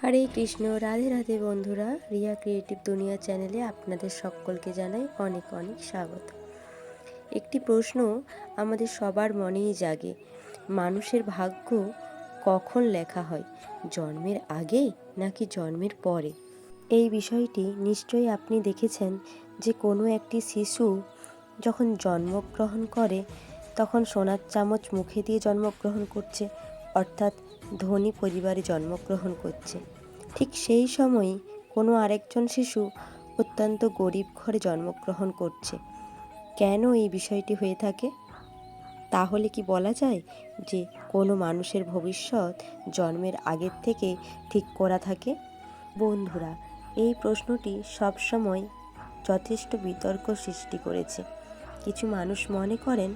হরে কৃষ্ণ, রাধে রাধে বন্ধুরা। রিয়া ক্রিয়েটিভ দুনিয়া চ্যানেলে আপনাদের সকলকে জানাই অনেক অনেক স্বাগত। একটি প্রশ্ন আমাদের সবার মনেই জাগে, মানুষের ভাগ্য কখন লেখা হয়, জন্মের আগে নাকি জন্মের পরে? এই বিষয়টি নিশ্চয়ই আপনি দেখেছেন যে কোনো একটি শিশু যখন জন্মগ্রহণ করে তখন সোনার চামচ মুখে দিয়ে জন্মগ্রহণ করছে, অর্থাৎ ধনী পরিবারে জন্মগ্রহণ করছে। ঠিক সেই সময়ই কোনো আরেকজন শিশু অত্যন্ত গরিব ঘরে জন্মগ্রহণ করছে। কেন এই বিষয়টি হয়ে থাকে? তাহলে কি বলা যায় যে কোনো মানুষের ভবিষ্যৎ জন্মের আগের থেকে ঠিক করা থাকে? বন্ধুরা, এই প্রশ্নটি সবসময় যথেষ্ট বিতর্ক সৃষ্টি করেছে। কিছু মানুষ মনে করেন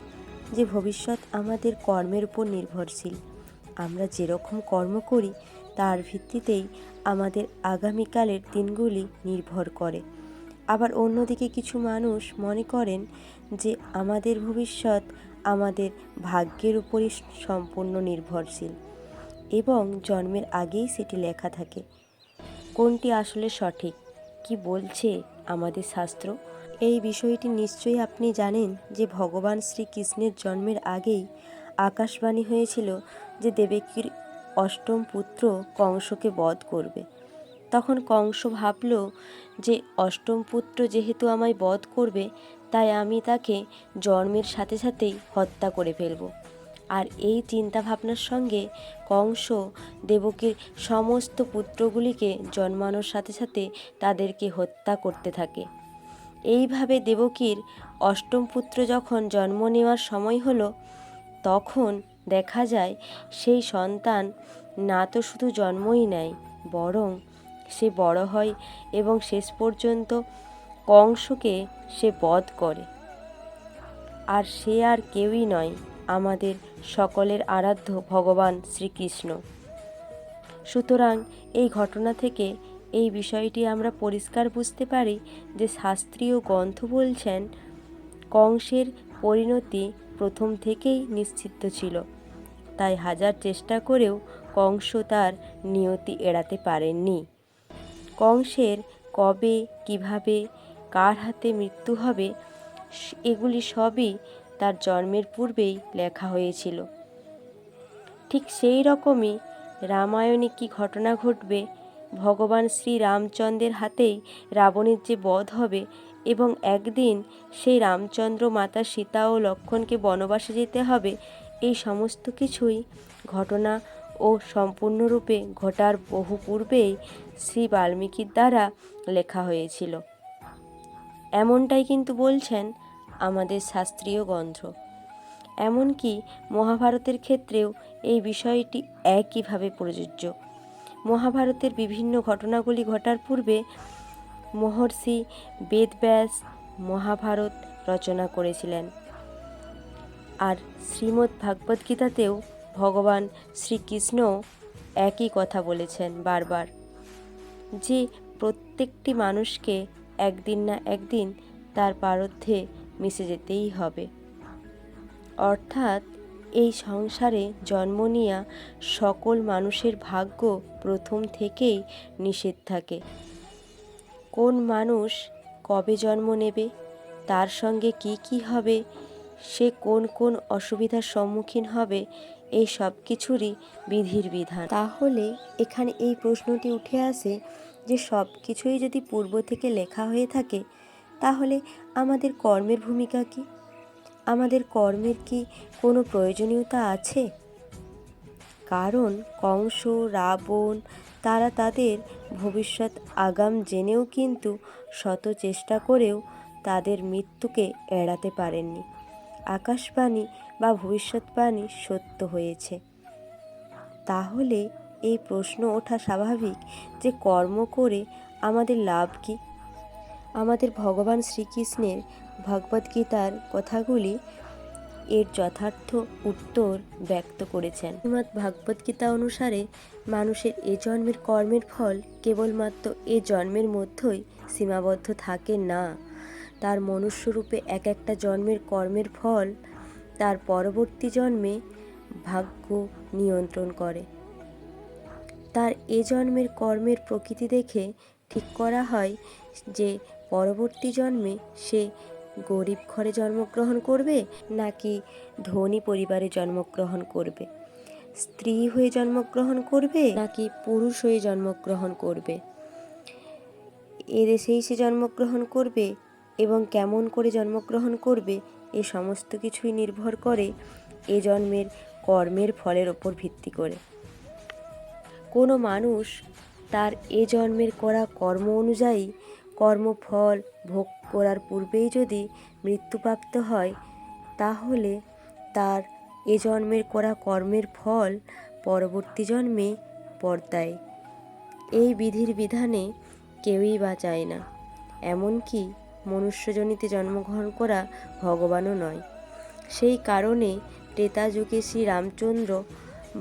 যে ভবিষ্যৎ আমাদের কর্মের উপর নির্ভরশীল। আমরা যেরকম কর্ম করি তার ভিত্তিতেই আমাদের আগামীকালের দিনগুলি নির্ভর করে। আবার অন্যদিকে কিছু মানুষ মনে করেন যে আমাদের ভবিষ্যৎ আমাদের ভাগ্যের উপরই সম্পূর্ণ নির্ভরশীল এবং জন্মের আগেই সেটি লেখা থাকে। কোনটি আসলে সঠিক, কি বলছে আমাদের শাস্ত্র? এই বিষয়টি নিশ্চয়ই আপনি জানেন যে ভগবান শ্রীকৃষ্ণের জন্মের আগেই আকাশবাণী হয়েছিল যে দেবকীর অষ্টম পুত্র কংসকে বধ করবে। তখন কংস ভাবল যে অষ্টম পুত্র যেহেতু আমায় বধ করবে, তাই আমি তাকে জন্মের সাথে সাথেই হত্যা করে ফেলব। আর এই চিন্তা ভাবনার সঙ্গে কংস দেবকীর সমস্ত পুত্রগুলিকে জন্মানোর সাথে সাথে তাদেরকে হত্যা করতে থাকে। এইভাবে দেবকীর অষ্টম পুত্র যখন জন্ম নেওয়ার সময় হলো, তখন দেখা যায় সেই সন্তান না তো শুধু জন্মই নেয়, বরং সে বড় হয় এবং শেষ পর্যন্ত কংসকে সে বধ করে। আর সে আর কেউই নয়, আমাদের সকলের আরাধ্য ভগবান শ্রীকৃষ্ণ। সুতরাং এই ঘটনা থেকে এই বিষয়টি আমরা পরিষ্কার বুঝতে পারি যে শাস্ত্রীয় গ্রন্থ বলছেন কংসের পরিণতি প্রথম থেকেই নিশ্চিত ছিল। তাই হাজার চেষ্টা করেও কংস তার নিয়তি এড়াতে পারেননি। কংসের কবে, কিভাবে, কার হাতে মৃত্যু হবে, এগুলি সবই তার জন্মের পূর্বেই লেখা হয়েছিল। ঠিক সেই রকমই রামায়ণে কি ঘটনা ঘটবে, ভগবান শ্রী রামচন্দ্রের হাতেই রাবণের যে বধ হবে এবং একদিন সেই রামচন্দ্র, মাতা সীতা ও লক্ষ্মণকে বনবাসে যেতে হবে, এই সমস্ত কিছুই ঘটনা ও সম্পূর্ণরূপে ঘটার বহু পূর্বেই শ্রী বাল্মীকির দ্বারা লেখা হয়েছিল। এমনটাই কিন্তু বলছেন আমাদের শাস্ত্রীয় গ্রন্থ। এমনকি মহাভারতের ক্ষেত্রেও এই বিষয়টি একইভাবে প্রযোজ্য। মহাভারতের বিভিন্ন ঘটনাগুলি ঘটার পূর্বে মহর্ষি বেদব্যাস মহাভারত রচনা করেছিলেন। আর শ্রীমদ্ ভাগবদ্গীতাতেও ভগবান শ্রীকৃষ্ণ একই কথা বলেছেন বারবার, যে প্রত্যেকটি মানুষকে একদিন না একদিন তার প্রারব্ধে মিশে যেতেই হবে। অর্থাৎ এই সংসারে জন্ম নেওয়া সকল মানুষের ভাগ্য প্রথম থেকেই নিষেধ থাকে। কোন মানুষ কবে জন্ম নেবে, তার সঙ্গে কি কি হবে, সে কোন কোন অসুবিধার সম্মুখীন হবে, এই সব কিছুরই বিধির বিধান। তাহলে এখানে এই প্রশ্নটি উঠে আসে যে সব কিছুই যদি পূর্ব থেকে লেখা হয়ে থাকে, তাহলে আমাদের কর্মের ভূমিকা কী? আমাদের কর্মের কি কোনো প্রয়োজনীয়তা আছে? কারণ কংস, রাবণ তারা তাদের ভবিষ্যৎ আগাম জেনেও কিন্তু শত চেষ্টা করেও তাদের মৃত্যুকে এড়াতে পারেননি। আকাশবাণী বা ভবিষ্যৎবাণী সত্য হয়েছে। তাহলে এই প্রশ্ন ওঠা স্বাভাবিক যে কর্ম করে আমাদের লাভ কী? আমাদের ভগবান শ্রীকৃষ্ণের ভগবদ্গীতার কথাগুলি এর যথার্থ উত্তর ব্যক্ত করেছেন। শ্রীমদ্ ভাগবদ্গীতা অনুসারে মানুষের এ জন্মের কর্মের ফল কেবলমাত্র এ জন্মের মধ্যেই সীমাবদ্ধ থাকে না। তার মনুষ্যরূপে এক একটা জন্মের কর্মের ফল তার পরবর্তী জন্মে ভাগ্য নিয়ন্ত্রণ করে। তার এ জন্মের কর্মের প্রকৃতি দেখে ঠিক করা হয় যে পরবর্তী জন্মে সে গরিব ঘরে জন্মগ্রহণ করবে নাকি ধনী পরিবারে জন্মগ্রহণ করবে, স্ত্রী হয়ে জন্মগ্রহণ করবে নাকি পুরুষ হয়ে জন্মগ্রহণ করবে, এদেশেই সে জন্মগ্রহণ করবে এবং কেমন করে জন্মগ্রহণ করবে, এ সমস্ত কিছুই নির্ভর করে এ জন্মের কর্মের ফলের ওপর ভিত্তি করে। কোনো মানুষ তার এ জন্মের করা কর্ম অনুযায়ী কর্মফল ভোগ করার পূর্বেই যদি মৃত্যুপ্রাপ্ত হয়, তাহলে তার এ জন্মের করা কর্মের ফল পরবর্তী জন্মে বর্তায়। এই বিধির বিধানে কেউই বা চায় না, এমনকি মনুষ্যজনিতে জন্মগ্রহণ করা ভগবানও নয়। সেই কারণে ত্রেতা যুগে শ্রী রামচন্দ্র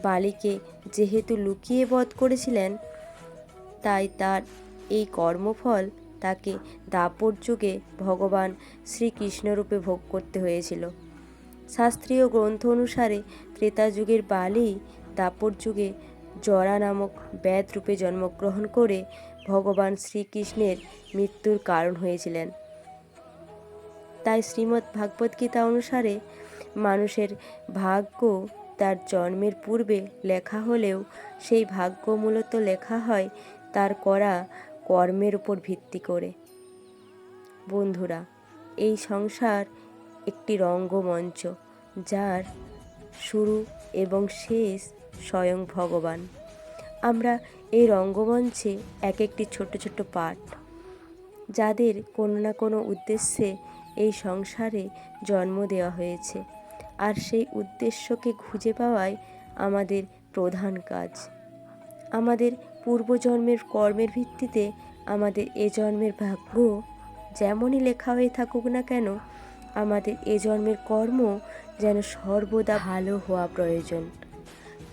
বালিকে যেহেতু লুকিয়ে বধ করেছিলেন, তাই তার এই কর্মফল তাকে দ্বাপর যুগে ভগবান শ্রীকৃষ্ণরূপে ভোগ করতে হয়েছিল। শাস্ত্রীয় গ্রন্থ অনুসারে ত্রেতা যুগের বালি দ্বাপর যুগে জরা নামক ব্যাধ রূপে জন্মগ্রহণ করে ভগবান শ্রীকৃষ্ণের মৃত্যুর কারণ হয়েছিলেন। তাই শ্রীমদ্ ভাগবত গীতা অনুসারে মানুষের ভাগ্য তার জন্মের পূর্বে লেখা হলেও সেই ভাগ্য মূলত লেখা হয় তার করা কর্মের উপর ভিত্তি করে। বন্ধুরা, এই সংসার একটি রঙ্গমঞ্চ, যার শুরু এবং শেষ স্বয়ং ভগবান। আমরা এই রঙ্গমঞ্চে এক একটি ছোট ছোট পাঠ, যাদের কোনো না কোনো উদ্দেশ্যে এই সংসারে জন্ম দেওয়া হয়েছে, আর সেই উদ্দেশ্যকে খুঁজে পাওয়াই আমাদের প্রধান কাজ। আমাদের পূর্বজন্মের কর্মের ভিত্তিতে আমাদের এ জন্মের ভাগ্য যেমনই লেখা হয়ে থাকুক না কেন, আমাদের এ জন্মের কর্ম যেন সর্বদা ভালো হওয়া প্রয়োজন।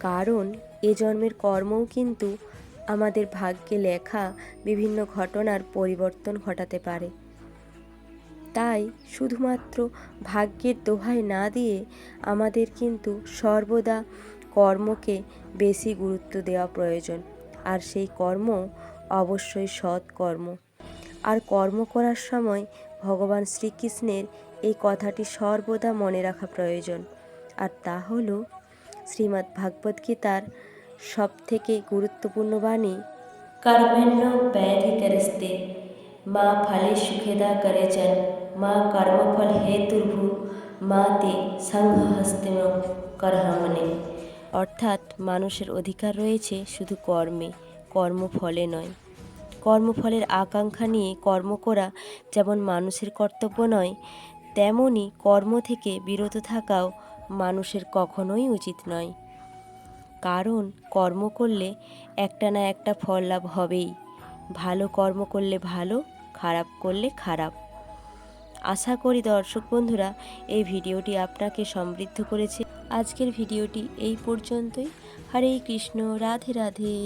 কারণ এ জন্মের কর্মও কিন্তু আমাদের ভাগ্যে লেখা বিভিন্ন ঘটনার পরিবর্তন ঘটাতে পারে। তাই শুধুমাত্র ভাগ্যের দোহাই না দিয়ে আমাদের কিন্তু সর্বদা কর্মকে বেশি গুরুত্ব দেওয়া প্রয়োজন, আর সেই কর্ম অবশ্যই সৎ কর্ম। আর কর্ম করার সময় ভগবান শ্রীকৃষ্ণের এই কথাটি সর্বদা মনে রাখা প্রয়োজন, আর তা হল শ্রীমদ্ ভাগবত গীতার সবথেকে গুরুত্বপূর্ণ বাণী, কর্মেণ্য ব্যাধিকরস্তে মা ফলে সুখেদা করেচন মা কর্মফল হেতুর্ভু মা তে সংহস্তেম করহমনে। অর্থাৎ মানুষের অধিকার রয়েছে শুধু কর্মে, কর্মফলে নয়। কর্মফলের আকাঙ্ক্ষা নিয়ে কর্ম করা যেমন মানুষের কর্তব্য নয়, তেমনি কর্ম থেকে বিরত থাকাও মানুষের কখনোই উচিত নয়। কারণ কর্ম করলে একটা না একটা ফল লাভ হবেই। ভালো কর্ম করলে ভালো, খারাপ করলে খারাপ। আশা করি দর্শক বন্ধুরা এই ভিডিওটি আপনাকে সমৃদ্ধ করেছে। আজকের ভিডিওটি এই পর্যন্তই। হরে কৃষ্ণ, রাধে রাধে।